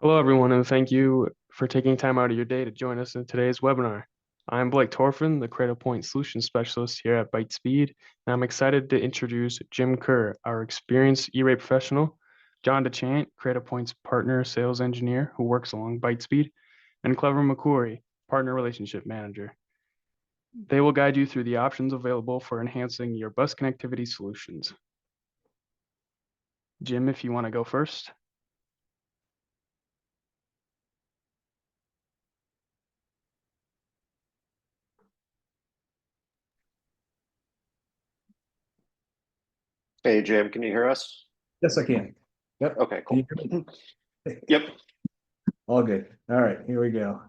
Hello, everyone, and thank you for taking time out of your day to join us in today's webinar. I'm Blake Torfin, the Cradlepoint Solution Specialist here at Bytespeed, and I'm excited to introduce Jim Kerr, our experienced E-rate professional, John DeChant, Cradlepoint's partner sales engineer who works along Bytespeed, and Clever McCory, partner relationship manager. They will guide you through the options available for enhancing your bus connectivity solutions. Jim, if you want to go first. Hey, Jim, can you hear us? Yes, I can. Yep. Okay, Can cool. you hear me? Yep. All good. All right, here we go.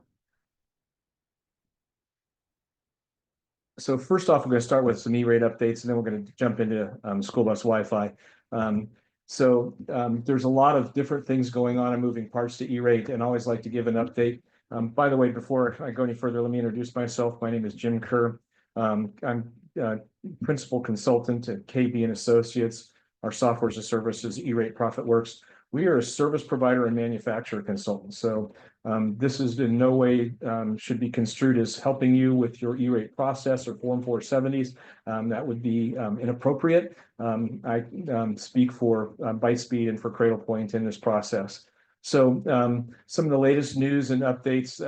So first off, we're going to start with some E-rate updates, and then we're going to jump into school bus Wi-Fi. There's a lot of different things going on and moving parts to E-rate, and I always like to give an update. By the way, before I go any further, let me introduce myself. My name is Jim Kerr. I'm principal consultant at KB and Associates. Our software as a service is E-rate ProfitWorks. We are a service provider and manufacturer consultant. So this is in no way should be construed as helping you with your E-rate process or Form 470s. That would be inappropriate. I speak for Bytespeed and for Cradlepoint in this process. So some of the latest news and updates,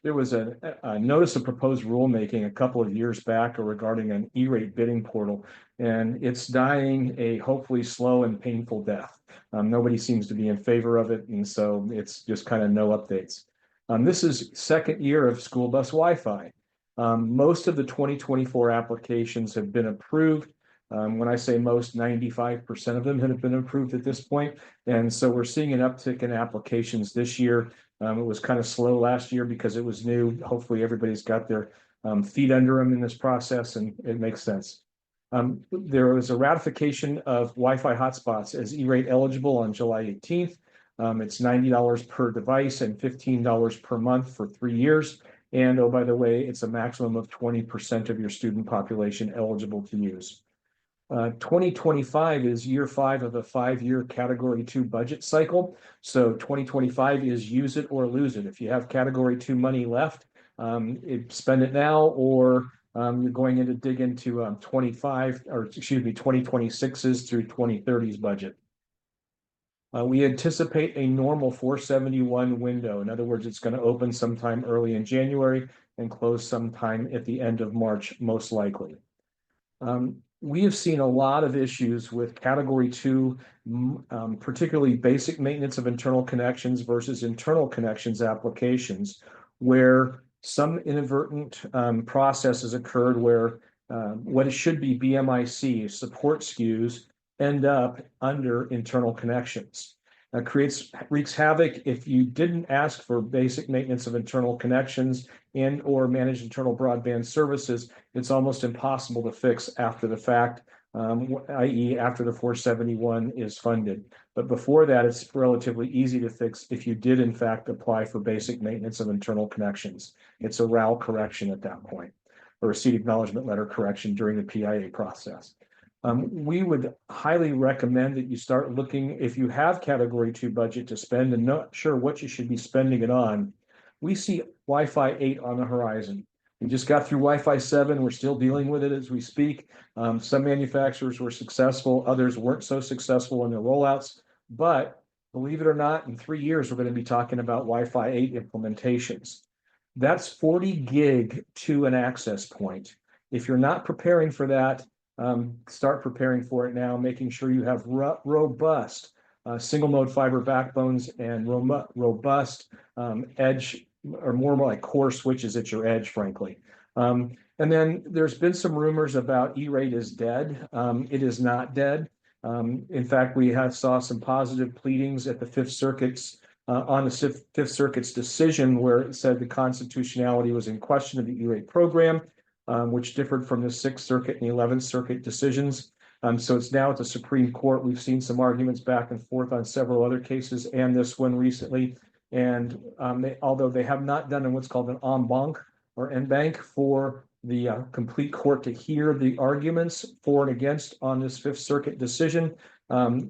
there was a notice of proposed rulemaking a couple of years back regarding an E-rate bidding portal, and it's dying a hopefully slow and painful death. Nobody seems to be in favor of it, and so it's just kind of no updates. This is second year of school bus Wi-Fi. Most of the 2024 applications have been approved. When I say most, 95% of them have been approved at this point. And so we're seeing an uptick in applications this year. It was kind of slow last year because it was new. Hopefully everybody's got their feet under them in this process, and it makes sense. There was a ratification of Wi-Fi hotspots as E-rate eligible on July 18th. It's $90 per device and $15 per month for 3 years. And oh, by the way, it's a maximum of 20% of your student population eligible to use. 2025 is year 5 of a 5-year Category 2 budget cycle. So 2025 is use it or lose it. If you have Category 2 money left, spend it now, or you're going in to dig into 2026's through 2030's budget. We anticipate a normal 471 window. In other words, it's going to open sometime early in January and close sometime at the end of March, most likely. We have seen a lot of issues with Category 2, particularly basic maintenance of internal connections versus internal connections applications, where some inadvertent processes occurred where what should be BMIC support SKUs end up under internal connections. Wreaks havoc if you didn't ask for basic maintenance of internal connections and or manage internal broadband services. It's almost impossible to fix after the fact, i.e. after the 471 is funded. But before that, it's relatively easy to fix if you did in fact apply for basic maintenance of internal connections. It's a RAL correction at that point, or a seat acknowledgement letter correction during the PIA process. We would highly recommend that you start looking, if you have Category 2 budget to spend and not sure what you should be spending it on. We see Wi-Fi 8 on the horizon. We just got through Wi-Fi 7. We're still dealing with it as we speak. Some manufacturers were successful. Others weren't so successful in their rollouts. But believe it or not, in 3 years, we're going to be talking about Wi-Fi 8 implementations. That's 40 gig to an access point. If you're not preparing for that, start preparing for it now, making sure you have robust single mode fiber backbones and robust edge, or more like core switches at your edge, frankly. And then there's been some rumors about E-rate is dead. It is not dead. In fact, we saw some positive pleadings at the Fifth Circuit's on the Fifth Circuit's decision where it said the constitutionality was in question of the E-rate program, which differed from the Sixth Circuit and the 11th Circuit decisions. So it's now at the Supreme Court. We've seen some arguments back and forth on several other cases and this one recently. And although they have not done what's called an en banc or en banc for the complete court to hear the arguments for and against on this Fifth Circuit decision,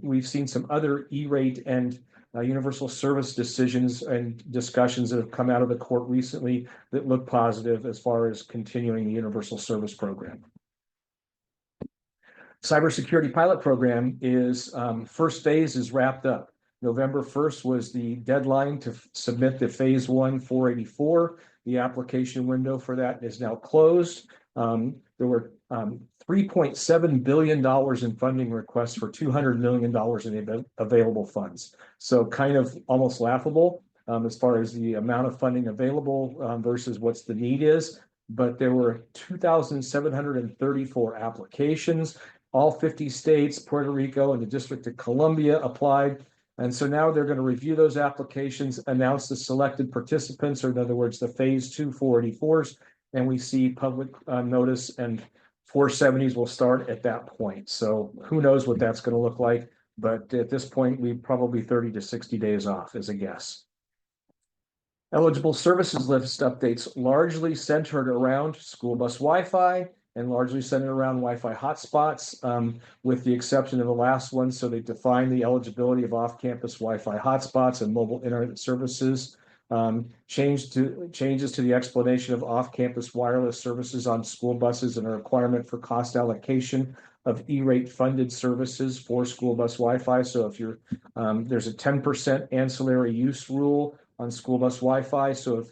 we've seen some other E-rate and universal service decisions and discussions that have come out of the court recently that look positive as far as continuing the universal service program. Cybersecurity pilot program is first phase is wrapped up. November 1st was the deadline to submit the phase 1 484. The application window for that is now closed. There were $3.7 billion in funding requests for $200 million in available funds. So kind of almost laughable as far as the amount of funding available versus what's the need is. But there were 2,734 applications. All 50 states, Puerto Rico, and the District of Columbia applied. And so now they're going to review those applications, announce the selected participants, or in other words, the phase 2 484s, and we see public notice, and 470s will start at that point. So who knows what that's going to look like, but at this point, we probably 30 to 60 days off as a guess. Eligible services list updates largely centered around school bus Wi-Fi and largely centered around Wi-Fi hotspots, with the exception of the last one. So they define the eligibility of off-campus Wi-Fi hotspots and mobile internet services. Changes to the explanation of off-campus wireless services on school buses and a requirement for cost allocation of E-rate funded services for school bus Wi-Fi. So if you're there's a 10% ancillary use rule on school bus Wi-Fi. So if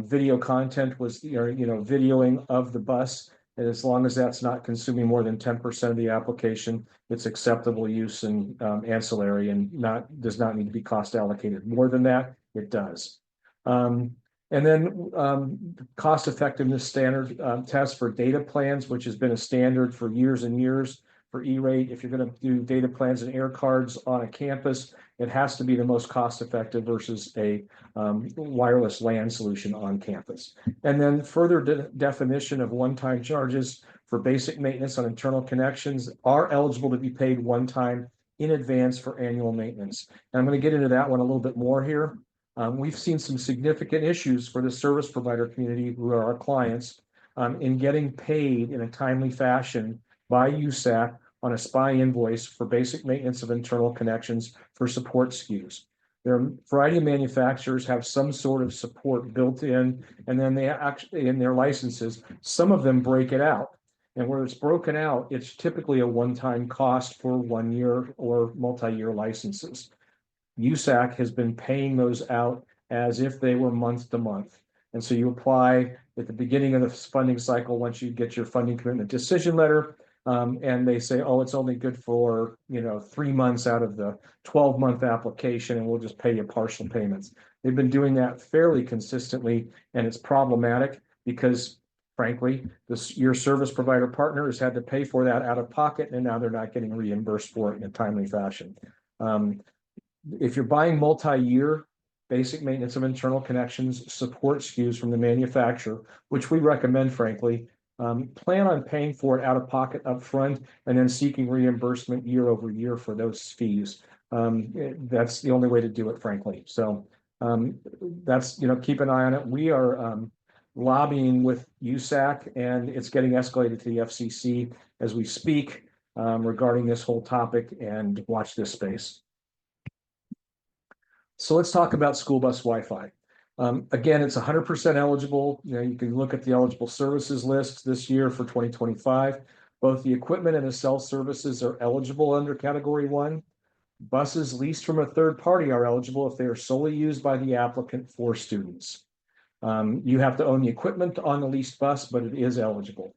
video content was videoing of the bus, and as long as that's not consuming more than 10% of the application, it's acceptable use and ancillary, and does not need to be cost allocated. More than that, it does. And then cost effectiveness standard test for data plans, which has been a standard for years and years for E-rate. If you're going to do data plans and air cards on a campus, it has to be the most cost effective versus a wireless LAN solution on campus. And then further definition of one-time charges for basic maintenance on internal connections are eligible to be paid one time in advance for annual maintenance. And I'm going to get into that one a little bit more here. We've seen some significant issues for the service provider community, who are our clients, in getting paid in a timely fashion by USAC on a SPI invoice for basic maintenance of internal connections for support SKUs. There are a variety of manufacturers have some sort of support built in, and then they actually, in their licenses, some of them break it out. And where it's broken out, it's typically a one-time cost for 1 year or multi-year licenses. USAC has been paying those out as if they were month to month. And so you apply at the beginning of the funding cycle, once you get your funding commitment decision letter, and they say, oh, it's only good for 3 months out of the 12-month application, and we'll just pay you partial payments. They've been doing that fairly consistently, and it's problematic because, frankly, your service provider partner has had to pay for that out of pocket, and now they're not getting reimbursed for it in a timely fashion. If you're buying multi-year basic maintenance of internal connections support SKUs from the manufacturer, which we recommend, frankly, plan on paying for it out of pocket up front and then seeking reimbursement year over year for those fees. That's the only way to do it, frankly. So that's, keep an eye on it. We are lobbying with USAC, and it's getting escalated to the FCC as we speak regarding this whole topic, and watch this space. So let's talk about school bus Wi-Fi. Again, it's 100% eligible. You can look at the eligible services list this year for 2025. Both the equipment and the cell services are eligible under Category 1. Buses leased from a third party are eligible if they are solely used by the applicant for students. You have to own the equipment on the leased bus, but it is eligible.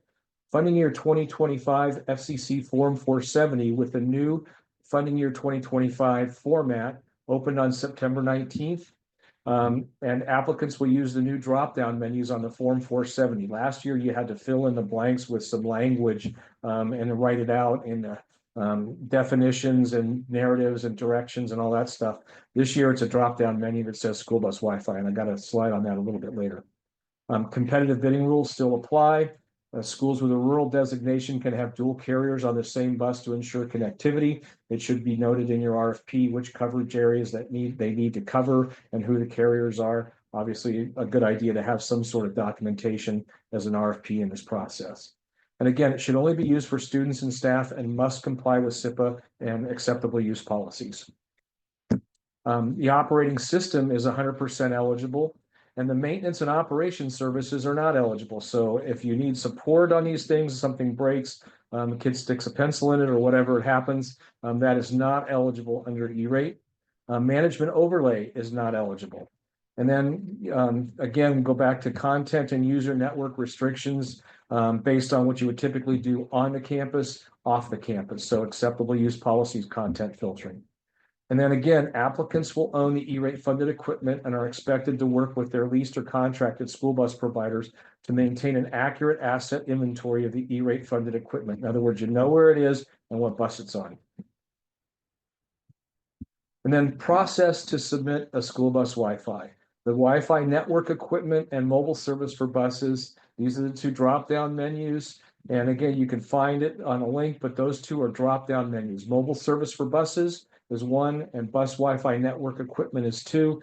Funding year 2025 FCC Form 470 with the new funding year 2025 format opened on September 19th. And applicants will use the new drop-down menus on the Form 470. Last year, you had to fill in the blanks with some language and write it out in definitions and narratives and directions and all that stuff. This year, it's a drop-down menu that says school bus Wi-Fi, and I got a slide on that a little bit later. Competitive bidding rules still apply. Schools with a rural designation can have dual carriers on the same bus to ensure connectivity. It should be noted in your RFP which coverage areas that they need to cover and who the carriers are. Obviously, a good idea to have some sort of documentation as an RFP in this process. And again, it should only be used for students and staff and must comply with SIPA and acceptable use policies. The operating system is 100% eligible, and the maintenance and operation services are not eligible. So if you need support on these things, something breaks, a kid sticks a pencil in it or whatever it happens, that is not eligible under E-rate. Management overlay is not eligible. And then again, go back to content and user network restrictions based on what you would typically do on the campus, off the campus. So acceptable use policies, content filtering. And then again, applicants will own the E-rate funded equipment and are expected to work with their leased or contracted school bus providers to maintain an accurate asset inventory of the E-rate funded equipment. In other words, you know where it is and what bus it's on. And then process to submit a school bus Wi-Fi. The Wi-Fi network equipment and mobile service for buses. These are the two drop-down menus. And again, you can find it on a link, but those two are drop-down menus. Mobile service for buses is one, and bus Wi-Fi network equipment is two.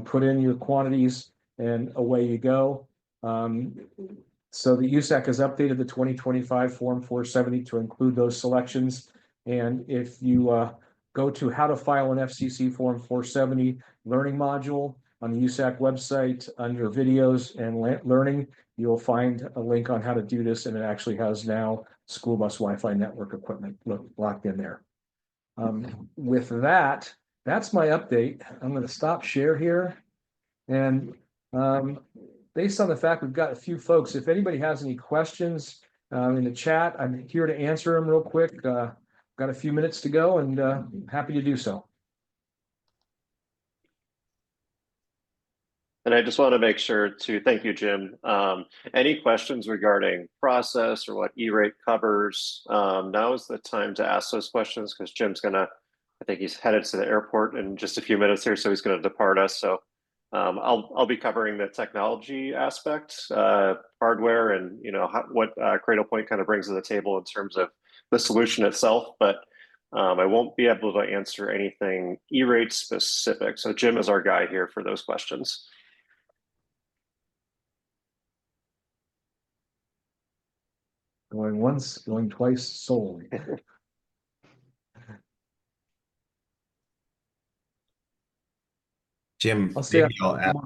Put in your quantities and away you go. So the USAC has updated the 2025 Form 470 to include those selections. And if you go to how to file an FCC Form 470 learning module on the USAC website under videos and learning, you'll find a link on how to do this, and it actually has now school bus Wi-Fi network equipment locked in there. With that, that's my update. I'm going to stop share here. And based on the fact we've got a few folks, if anybody has any questions in the chat, I'm here to answer them real quick. Got a few minutes to go, and happy to do so. And I just want to make sure to thank you, Jim. Any questions regarding process or what E-rate covers? Now is the time to ask those questions, because Jim's gonna, I think he's headed to the airport in just a few minutes here, so he's going to depart us. So I'll be covering the technology aspect, hardware, and what Cradlepoint kind of brings to the table in terms of the solution itself, but I won't be able to answer anything E-rate specific. So Jim is our guy here for those questions. Going once, going twice, sold. Jim, I'll say maybe I'll ask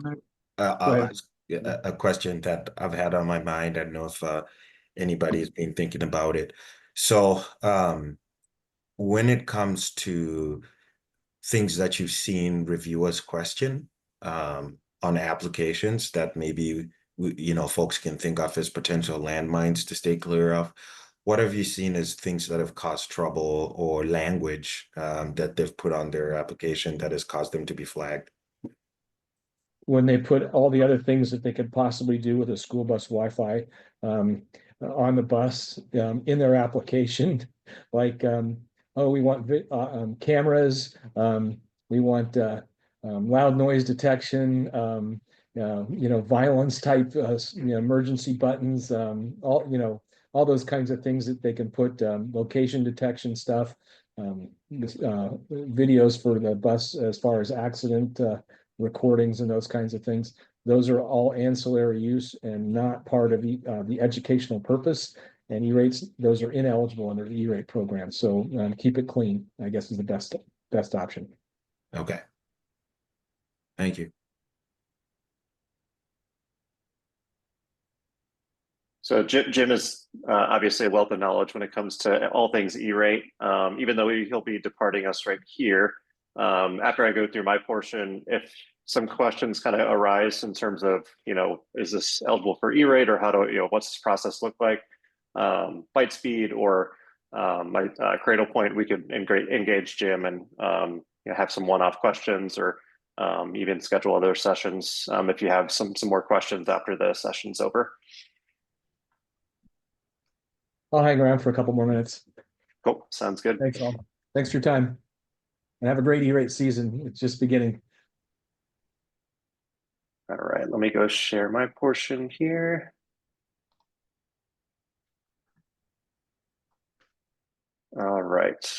ahead. a question that I've had on my mind. I don't know if anybody's been thinking about it. So when it comes to things that you've seen reviewers question on applications that maybe folks can think of as potential landmines to stay clear of, what have you seen as things that have caused trouble or language that they've put on their application that has caused them to be flagged? When they put all the other things that they could possibly do with a school bus Wi-Fi on the bus in their application, like, oh, we want cameras, we want loud noise detection, violence type, emergency buttons, all those kinds of things that they can put, location detection stuff, videos for the bus as far as accident recordings and those kinds of things. Those are all ancillary use and not part of the educational purpose. And E-rates, those are ineligible under the E-rate program. So keep it clean, I guess, is the best option. Okay. Thank you. So Jim is obviously a wealth of knowledge when it comes to all things E-rate, even though he'll be departing us right here. After I go through my portion, if some questions kind of arise in terms of, is this eligible for E-rate, or how do, what's this process look like? Bytespeed or my Cradlepoint, we could engage Jim and have some one-off questions, or even schedule other sessions if you have some more questions after the session's over. I'll hang around for a couple more minutes. Cool, sounds good. Thanks all. Thanks for your time. And have a great E-rate season. It's just beginning. All right, let me go share my portion here. All right.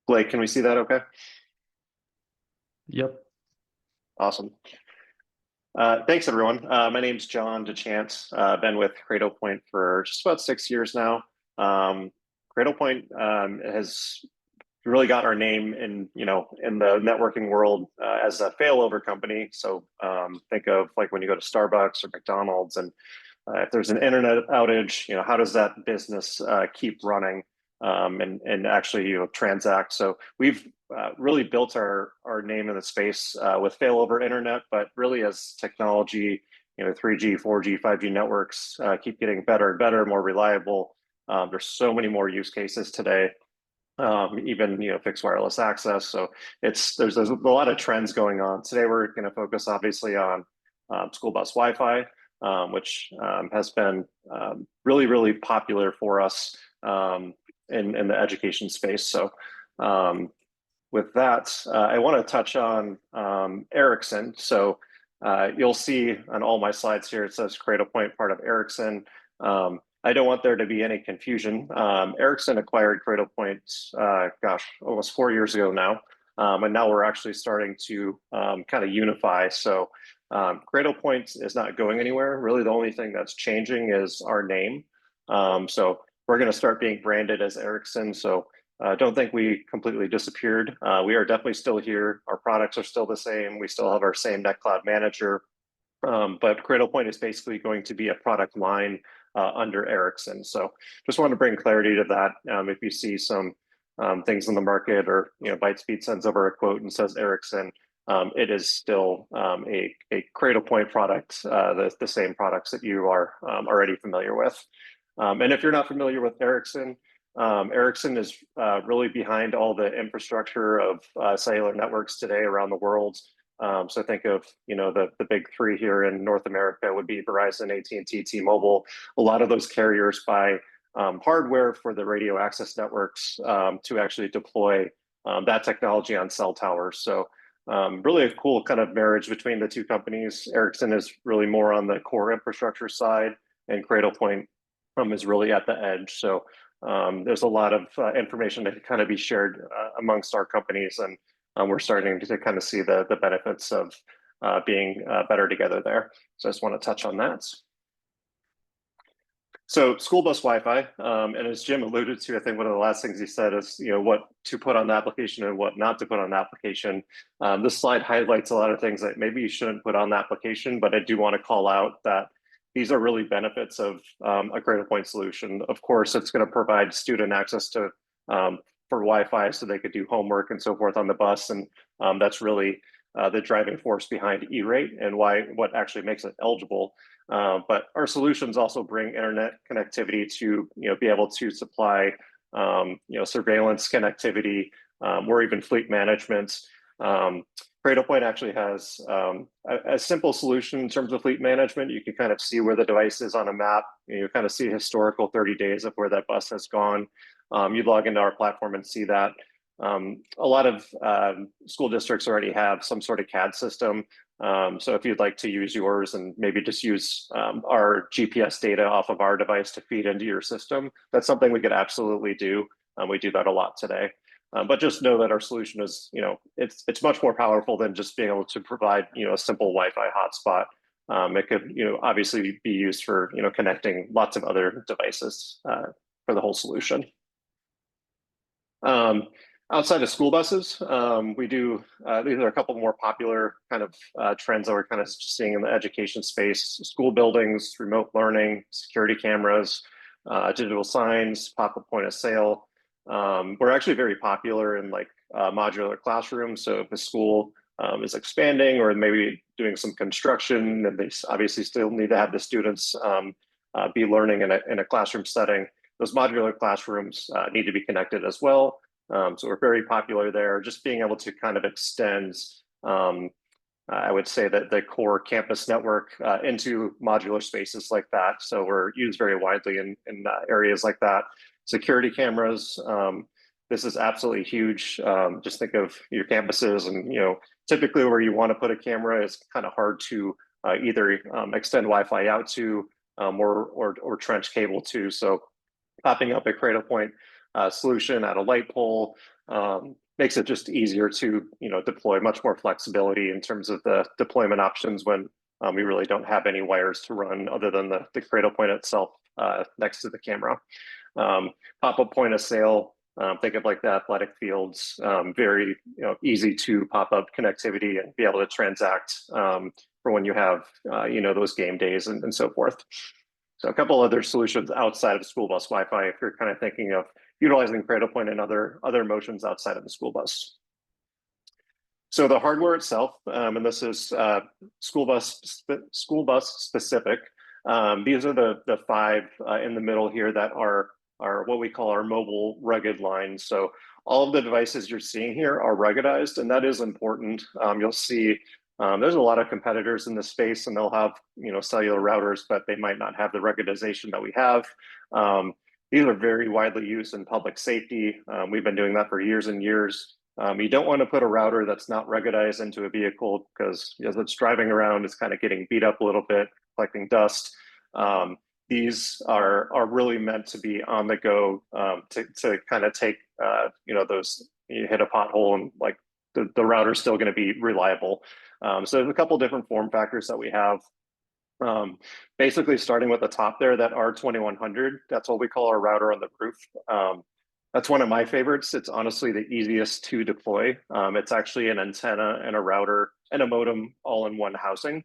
Blake, can we see that okay? Yep. Awesome. Thanks, everyone. My name's John DeChant. I've been with Cradlepoint for just about 6 years now. Cradlepoint has really got our name in, in the networking world as a failover company. So think of like when you go to Starbucks or McDonald's, and if there's an internet outage, how does that business keep running and actually transact? So we've really built our name in the space with failover internet, but really as technology, 3G, 4G, 5G networks keep getting better and better, more reliable. There's so many more use cases today. Even fixed wireless access. So there's a lot of trends going on. Today we're going to focus obviously on school bus Wi-Fi, which has been really, really popular for us in the education space. So with that, I want to touch on Ericsson. So you'll see on all my slides here, it says Cradlepoint, part of Ericsson. I don't want there to be any confusion. Ericsson acquired Cradlepoint, almost 4 years ago now. And now we're actually starting to kind of unify. So Cradlepoint is not going anywhere. Really, the only thing that's changing is our name. So we're going to start being branded as Ericsson. So don't think we completely disappeared. We are definitely still here. Our products are still the same. We still have our same NetCloud manager. But Cradlepoint is basically going to be a product line under Ericsson. So just want to bring clarity to that. If you see some things in the market, or Bytespeed sends over a quote and says Ericsson, it is still a Cradlepoint product, the same products that you are already familiar with. And if you're not familiar with Ericsson, Ericsson is really behind all the infrastructure of cellular networks today around the world. So think of, the big three here in North America would be Verizon, AT&T, T-Mobile. A lot of those carriers buy hardware for the radio access networks to actually deploy that technology on cell towers. So really a cool kind of marriage between the two companies. Ericsson is really more on the core infrastructure side, and Cradlepoint is really at the edge. So there's a lot of information that can kind of be shared amongst our companies, and we're starting to kind of see the benefits of being better together there. So I just want to touch on that. So school bus Wi-Fi, and as Jim alluded to, I think one of the last things he said is, what to put on the application and what not to put on the application. This slide highlights a lot of things that maybe you shouldn't put on the application, but I do want to call out that these are really benefits of a Cradlepoint solution. Of course, it's going to provide student access to for Wi-Fi so they could do homework and so forth on the bus, and that's really the driving force behind E-rate and what actually makes it eligible. But our solutions also bring internet connectivity to be able to supply surveillance connectivity or even fleet management. Cradlepoint actually has a simple solution in terms of fleet management. You can kind of see where the device is on a map. You kind of see historical 30 days of where that bus has gone. You log into our platform and see that. A lot of school districts already have some sort of CAD system. So if you'd like to use yours and maybe just use our GPS data off of our device to feed into your system, that's something we could absolutely do. We do that a lot today. But just know that our solution is, it's much more powerful than just being able to provide, a simple Wi-Fi hotspot. It could, obviously be used for, connecting lots of other devices for the whole solution. Outside of school buses, we do, these are a couple more popular kind of trends that we're kind of just seeing in the education space: school buildings, remote learning, security cameras, digital signs, pop-up point of sale. We're actually very popular in like modular classrooms. So if a school is expanding or maybe doing some construction, and they obviously still need to have the students be learning in a classroom setting, those modular classrooms need to be connected as well. So we're very popular there. Just being able to kind of extend, I would say, that the core campus network into modular spaces like that. So we're used very widely in areas like that. Security cameras, this is absolutely huge. Just think of your campuses, and typically where you want to put a camera is kind of hard to either extend Wi-Fi out to or trench cable to. So popping up a Cradlepoint solution at a light pole makes it just easier to deploy, much more flexibility in terms of the deployment options when we really don't have any wires to run other than the Cradlepoint itself next to the camera. Pop-up point of sale, Think of like the athletic fields, very easy to pop up connectivity and be able to transact for when you have those game days and so forth. So a couple other solutions outside of school bus Wi-Fi if you're kind of thinking of utilizing Cradlepoint and other motions outside of the school bus. So the hardware itself, and this is school bus specific. These are the five in the middle here that are what we call our mobile rugged lines. So all of the devices you're seeing here are ruggedized, and that is important. You'll see there's a lot of competitors in this space, and they'll have cellular routers, but they might not have the ruggedization that we have. These are very widely used in public safety. We've been doing that for years and years. You don't want to put a router that's not ruggedized into a vehicle because as it's driving around, it's kind of getting beat up a little bit, collecting dust. These are really meant to be on the go to kind of take those, you hit a pothole and like the router's still going to be reliable. So there's a couple different form factors that we have. Basically starting with the top there, that R2100, that's what we call our router on the roof. That's one of my favorites. It's honestly the easiest to deploy. It's actually an antenna and a router and a modem all in one housing.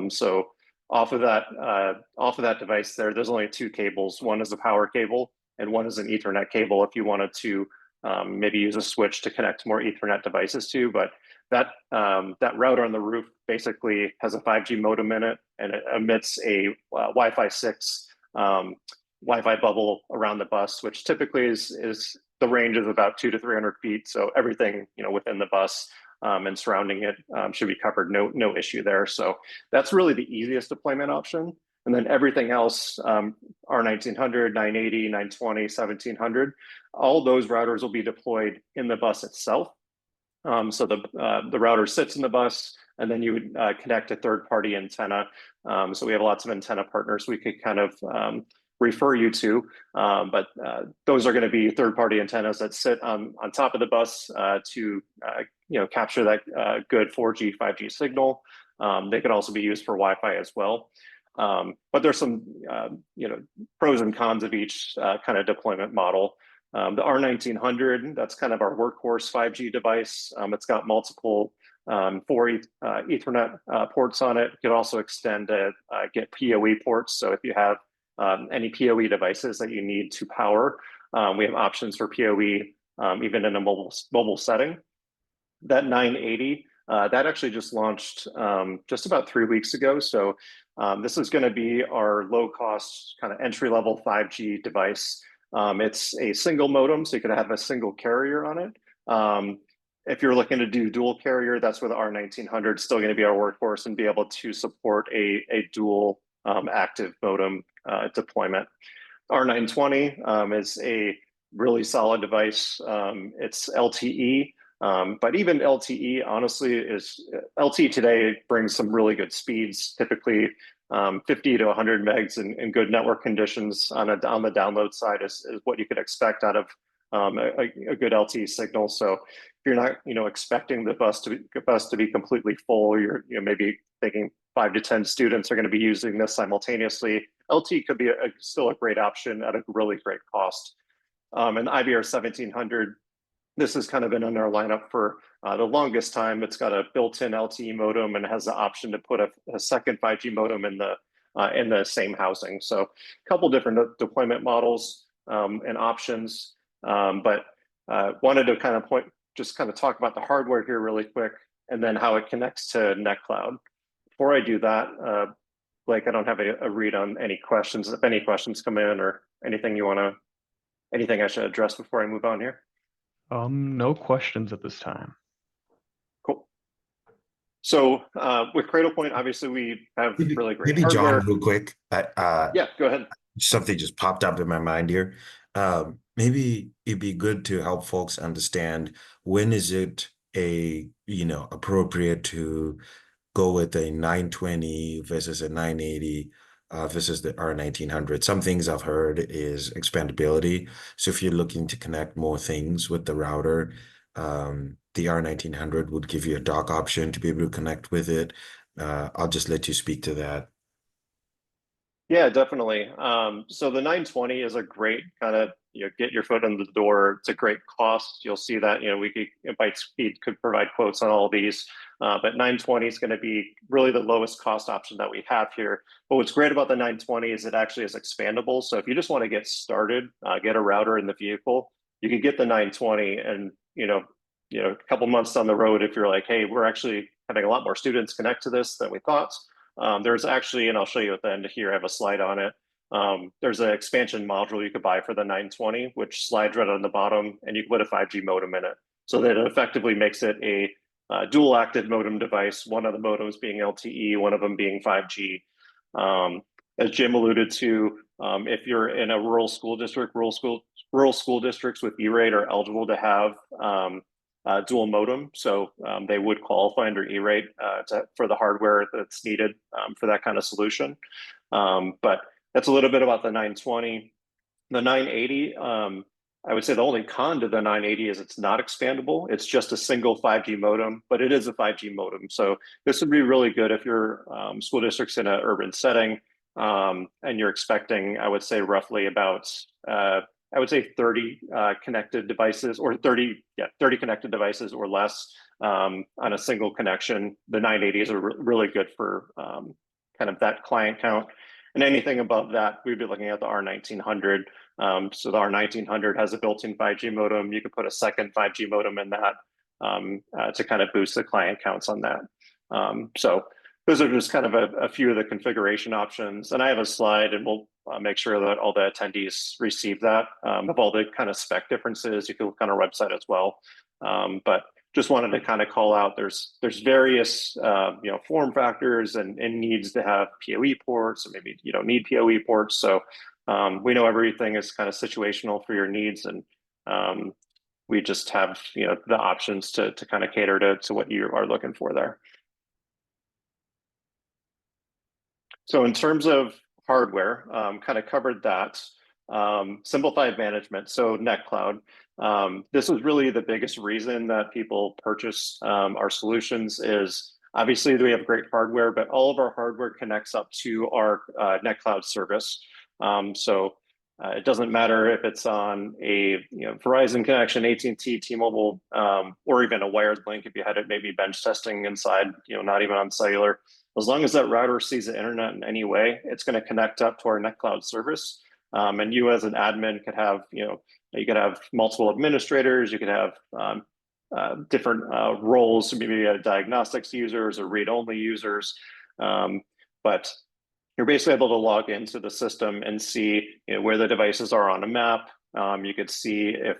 So off of that device there's only two cables. One is a power cable and one is an Ethernet cable if you wanted to maybe use a switch to connect more Ethernet devices to. But that router on the roof basically has a 5G modem in it, and it emits a Wi-Fi 6 Wi-Fi bubble around the bus, which typically is the range is about 200 to 300 feet. So everything within the bus and surrounding it should be covered. No issue there. So that's really the easiest deployment option. And then everything else, R1900, 980, 920, 1700, all those routers will be deployed in the bus itself. So the router sits in the bus, and then you would connect a third-party antenna. So we have lots of antenna partners we could kind of refer you to, but those are going to be third-party antennas that sit on top of the bus to capture that good 4G, 5G signal. They could also be used for Wi-Fi as well. But there's some pros and cons of each kind of deployment model. The R1900, that's kind of our workhorse 5G device. It's got multiple 4 Ethernet ports on it. You could also extend get PoE ports. So if you have any PoE devices that you need to power, we have options for PoE even in a mobile setting. That 980, that actually just launched just about 3 weeks ago. So this is going to be our low-cost kind of entry-level 5G device. It's a single modem, so you could have a single carrier on it. If you're looking to do dual carrier, that's where the R1900 is still going to be our workhorse and be able to support a dual active modem deployment. R920 is a really solid device. It's LTE, but even LTE, honestly, LTE today brings some really good speeds, typically 50 to 100 megs in good network conditions on the download side is what you could expect out of a good LTE signal. So if you're not expecting the bus to be completely full, you're maybe thinking 5 to 10 students are going to be using this simultaneously. LTE could be still a great option at a really great cost. And IBR 1700, this has kind of been in our lineup for the longest time. It's got a built-in LTE modem and has the option to put a second 5G modem in the same housing. So a couple different deployment models and options, but wanted to kind of talk about the hardware here really quick, and then how it connects to NetCloud. Before I do that, Blake, I don't have a read on any questions. If any questions come in or anything I should address before I move on here. No questions at this time. Cool. So with Cradlepoint, obviously we have really great hardware. John, real quick. Yeah, go ahead. Something just popped up in my mind here. Maybe it'd be good to help folks understand, when is it appropriate to go with a 920 versus a 980 versus the R1900. Some things I've heard is expandability. So if you're looking to connect more things with the router, the R1900 would give you a dock option to be able to connect with it. I'll just let you speak to that. Yeah, definitely. So the 920 is a great kind of, get your foot in the door. It's a great cost. You'll see that, Bytespeed could provide quotes on all these, but 920 is going to be really the lowest cost option that we have here. But what's great about the 920 is it actually is expandable. So if you just want to get started, get a router in the vehicle, you can get the 920, and a couple months down the road, if you're like, hey, we're actually having a lot more students connect to this than we thought. There's actually, and I'll show you at the end here, I have a slide on it. There's an expansion module you could buy for the 920, which slides right on the bottom, and you can put a 5G modem in it. So that it effectively makes it a dual active modem device, one of the modems being LTE, one of them being 5G. As Jim alluded to, if you're in a rural school district, rural school districts with E-rate are eligible to have dual modem, so they would qualify under E-rate for the hardware that's needed for that kind of solution. But that's a little bit about the 920. The 980, I would say the only con to the 980 is it's not expandable. It's just a single 5G modem, but it is a 5G modem. So this would be really good if your school district's in an urban setting, and you're expecting, I would say, roughly about 30 connected devices, or 30 connected devices or less on a single connection. The 980s are really good for kind of that client count. And anything above that, we'd be looking at the R1900. So the R1900 has a built-in 5G modem. You could put a second 5G modem in that to kind of boost the client counts on that. So those are just kind of a few of the configuration options. And I have a slide, and we'll make sure that all the attendees receive that of all the kind of spec differences. You can look on our website as well. But just wanted to kind of call out, there's various form factors and needs to have PoE ports, or maybe you don't need PoE ports. So we know everything is kind of situational for your needs, and we just have the options to kind of cater to what you are looking for there. So in terms of hardware, kind of covered that. Simplified management, so NetCloud. This was really the biggest reason that people purchase our solutions. Is obviously we have great hardware, but all of our hardware connects up to our NetCloud service. So it doesn't matter if it's on a Verizon connection, AT&T, T-Mobile, or even a wired link. If you had it maybe bench testing inside, not even on cellular, as long as that router sees the internet in any way, it's going to connect up to our NetCloud service. And you as an admin could have, you could have multiple administrators, you could have different roles, maybe diagnostics users or read-only users. But you're basically able to log into the system and see where the devices are on a map. You could see if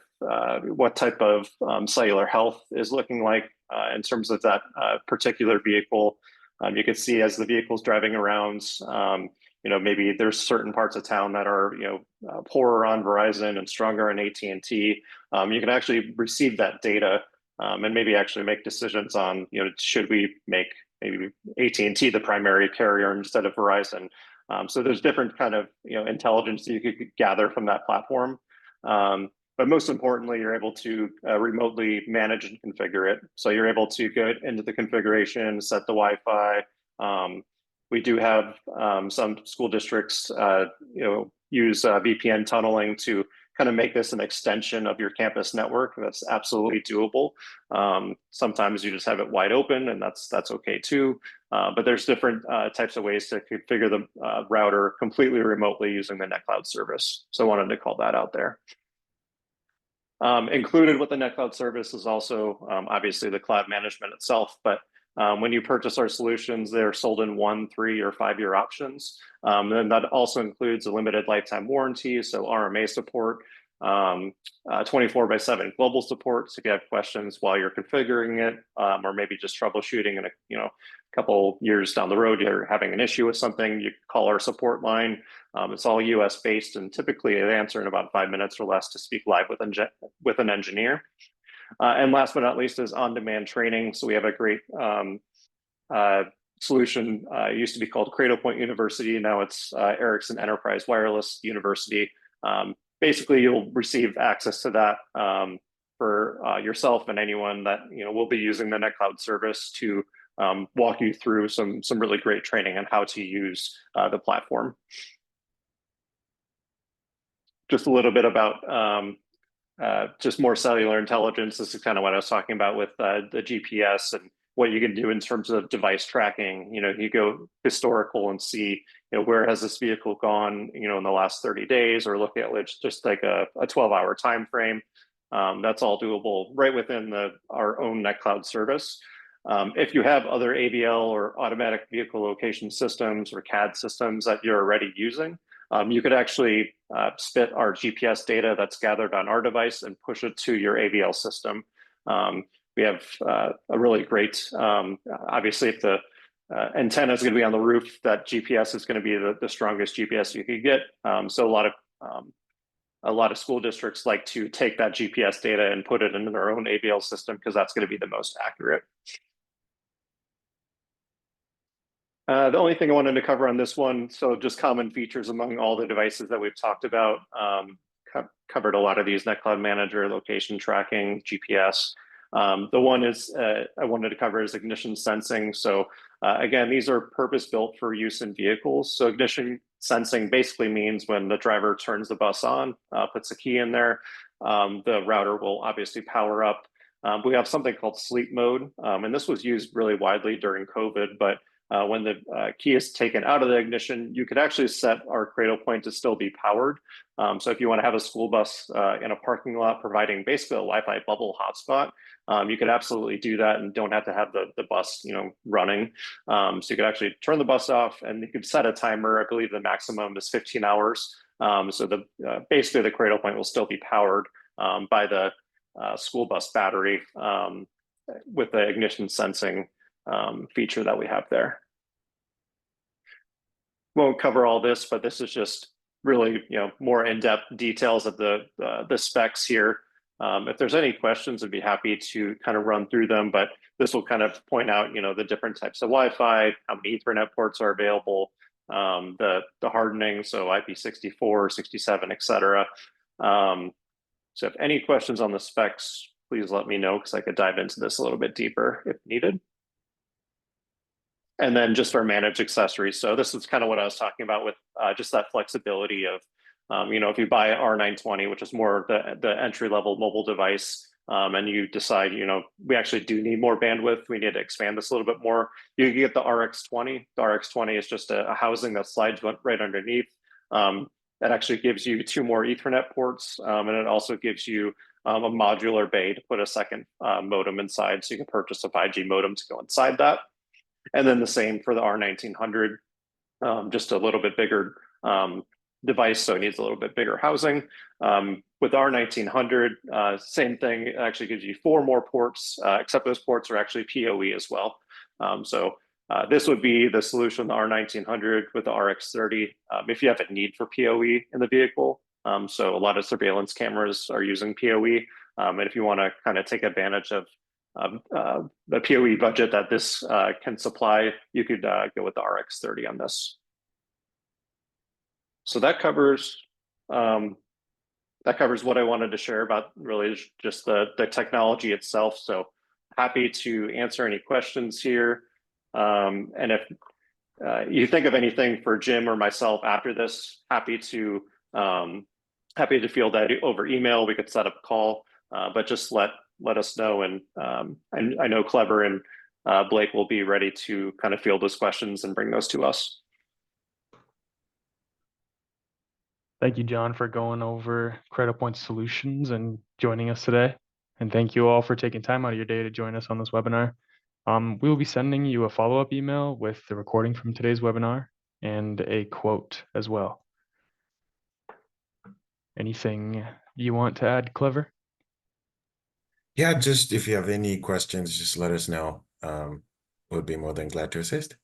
what type of cellular health is looking like in terms of that particular vehicle. You could see as the vehicle's driving around, maybe there's certain parts of town that are, poorer on Verizon and stronger on AT&T. You can actually receive that data and maybe actually make decisions on, should we make maybe AT&T the primary carrier instead of Verizon. So there's different kind of, intelligence that you could gather from that platform. But most importantly, you're able to remotely manage and configure it. So you're able to go into the configuration, set the Wi-Fi. We do have some school districts, use VPN tunneling to kind of make this an extension of your campus network. That's absolutely doable. Sometimes you just have it wide open, and that's okay too. But there's different types of ways to configure the router completely remotely using the NetCloud service. So I wanted to call that out there. Included with the NetCloud service is also obviously the cloud management itself, but when you purchase our solutions, they're sold in 1, 3, or 5-year options. And that also includes a limited lifetime warranty, so RMA support, 24/7 global support. So if you have questions while you're configuring it, or maybe just troubleshooting in a couple years down the road, you're having an issue with something, you call our support line. It's all US based, and typically they answer in about 5 minutes or less to speak live with an engineer. And last but not least is on-demand training. So we have a great solution. It used to be called Cradlepoint University. Now it's Ericsson Enterprise Wireless University. Basically, you'll receive access to that for yourself and anyone that will be using the NetCloud service to walk you through some really great training on how to use the platform. Just a little bit about just more cellular intelligence. This is kind of what I was talking about with the GPS and what you can do in terms of device tracking. You go historical and see, where has this vehicle gone, in the last 30 days, or look at just like a 12-hour time frame. That's all doable right within our own NetCloud service. If you have other AVL or automatic vehicle location systems or CAD systems that you're already using, you could actually spit our GPS data that's gathered on our device and push it to your AVL system. We have a really great, obviously, if the antenna is going to be on the roof, that GPS is going to be the strongest GPS you could get. So a lot of school districts like to take that GPS data and put it into their own AVL system because that's going to be the most accurate. The only thing I wanted to cover on this one, so just common features among all the devices that we've talked about, covered a lot of these: NetCloud Manager, location tracking, GPS. The one I wanted to cover is ignition sensing. So again, these are purpose-built for use in vehicles. So ignition sensing basically means when the driver turns the bus on, puts a key in there, the router will obviously power up. We have something called sleep mode, and this was used really widely during COVID, but when the key is taken out of the ignition, you could actually set our Cradlepoint to still be powered. So if you want to have a school bus in a parking lot providing basically a Wi-Fi bubble hotspot, you could absolutely do that and don't have to have the bus running. So you could actually turn the bus off, and you could set a timer. I believe the maximum is 15 hours. So basically the Cradlepoint will still be powered by the school bus battery with the ignition sensing feature that we have there. Won't cover all this, but this is just really more in-depth details of the specs here. If there's any questions, I'd be happy to kind of run through them, but this will kind of point out the different types of Wi-Fi, how many Ethernet ports are available, the hardening, so IP64, 67, etc. So if any questions on the specs, please let me know, because I could dive into this a little bit deeper if needed. And then just our managed accessories. So this is kind of what I was talking about with just that flexibility of, if you buy R920, which is more the entry-level mobile device, and you decide, we actually do need more bandwidth, we need to expand this a little bit more, you can get the RX20. The RX20 is just a housing that slides right underneath. That actually gives you 2 more Ethernet ports, and it also gives you a modular bay to put a second modem inside, so you can purchase a 5G modem to go inside that. And then the same for the R1900, just a little bit bigger device, so it needs a little bit bigger housing. With R1900, same thing, it actually gives you 4 more ports, except those ports are actually PoE as well. So this would be the solution, the R1900 with the RX30, if you have a need for PoE in the vehicle. So a lot of surveillance cameras are using PoE, and if you want to kind of take advantage of the PoE budget that this can supply, you could go with the RX30 on this. So that covers what I wanted to share about really just the technology itself. So happy to answer any questions here. And if you think of anything for Jim or myself after this, happy to field that over email. We could set up a call, but just let us know, and I know Clever and Blake will be ready to kind of field those questions and bring those to us. Thank you, John, for going over Cradlepoint solutions and joining us today. And thank you all for taking time out of your day to join us on this webinar. We will be sending you a follow-up email with the recording from today's webinar and a quote as well. Anything you want to add, Clever? Yeah, just if you have any questions, just let us know. We'll be more than glad to assist.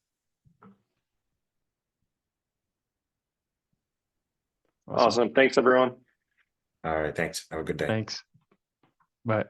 Awesome. Thanks, everyone. All right. Thanks. Have a good day. Thanks. Bye.